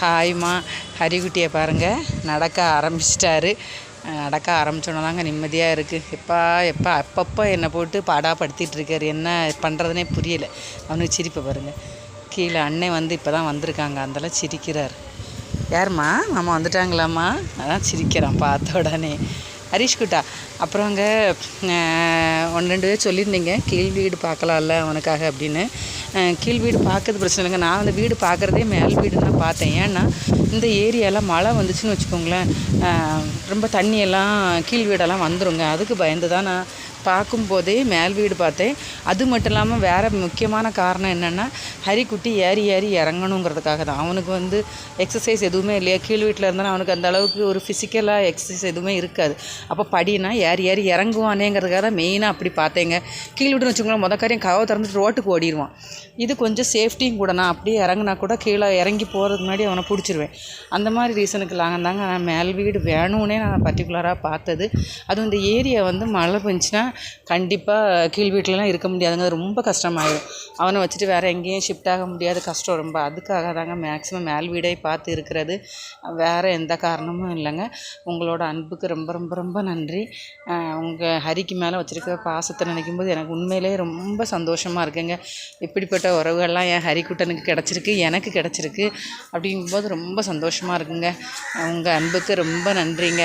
ஹாய்மா. ஹரிக்குட்டியை பாருங்கள், நடக்க ஆரம்பிச்சிட்டாரு. நடக்க ஆரம்பிச்சோன்னதாங்க நிம்மதியாக இருக்குது. அப்பப்போ என்னை போட்டு பாடாப்படுத்திட்டு இருக்காரு. என்ன பண்ணுறதுனே புரியலை. அவனுக்கு சிரிப்பை பாருங்கள். கீழே அண்ணன் வந்து இப்போ தான் வந்திருக்காங்க, அந்தளவு சிரிக்கிறார். யாரும்மா, மாமா வந்துட்டாங்களாம்மா? அதான் சிரிக்கிறான் பார்த்த உடனே. ஹரிஷ்குட்டா, அப்புறம் அங்கே 1-2 பேர் சொல்லியிருந்தீங்க கீழ் வீடு பார்க்கலாம்ல அவனுக்காக அப்படின்னு. கீழ் வீடு பார்க்கறது பிரச்சனை இல்லைங்க. நான் அந்த வீடு பார்க்குறதே மேல் வீடுன்னு தான் பார்த்தேன். ஏன்னா இந்த ஏரியாவில் மழை வந்துச்சுன்னு வச்சுக்கோங்களேன், ரொம்ப தண்ணியெல்லாம் கீழ் வீடெல்லாம் வந்துடுங்க. அதுக்கு பயந்து தான் நான் பார்க்கும்போதே மேல் வீடு பார்த்தேன். அது மட்டும் இல்லாமல் வேறு முக்கியமான காரணம் என்னென்னா, ஹரிக்குட்டி ஏறி இறங்கணுங்கிறதுக்காக தான். அவனுக்கு வந்து எக்ஸசைஸ் எதுவுமே இல்லையா, கீழ் வீட்டில் இருந்தாலும் அவனுக்கு அந்த அளவுக்கு ஒரு ஃபிசிக்கலாக எக்ஸசைஸ் எதுவுமே இருக்காது. அப்போ படினா ஏறி இறங்குவானேங்கிறதுக்காக தான் மெயினாக அப்படி பார்த்தேங்க. கீழ் வீடுன்னு வச்சுக்கோங்களேன், மொதல் காரியம் கதவை திறந்துட்டு ரோட்டுக்கு ஓடிடுவான். இது கொஞ்சம் சேஃப்டியும் கூட. நான் அப்படியே இறங்குனா கூட கீழே இறங்கி போகிறதுக்கு முன்னாடி அவனை பிடிச்சிருவேன். அந்த மாதிரி ரீசனுக்கு தாங்க நான் மேல் வீடு வேணும்னே நான் பர்டிகுலராக பார்த்தது. அதுவும் இந்த ஏரியா வந்து மழை பெஞ்சுன்னா கண்டிப்பாக கீழ் வீட்டிலலாம் இருக்க முடியாதுங்க. அது ரொம்ப கஷ்டமாயிடும். அவனை வச்சுட்டு வேறு எங்கேயும் ஷிஃப்ட் ஆக முடியாது, கஷ்டம் ரொம்ப. அதுக்காக தாங்க மேக்ஸிமம் மேல் வீடே பார்த்து இருக்கிறது. வேறு எந்த காரணமும் இல்லைங்க. உங்களோட அன்புக்கு ரொம்ப ரொம்ப ரொம்ப நன்றி. உங்கள் ஹரிக்கு மேலே வச்சுருக்க பாசத்தை நினைக்கும்போது எனக்கு உண்மையிலே ரொம்ப சந்தோஷமாக இருக்குங்க. இப்படிப்பட்ட உறவுகள்லாம் என் ஹரிக்குட்டனுக்கு கிடச்சிருக்கு, எனக்கு கிடச்சிருக்கு. அப்படிங்கும்போது ரொம்ப சந்தோஷமாக இருக்குங்க. உங்கள் அன்புக்கு ரொம்ப நன்றிங்க.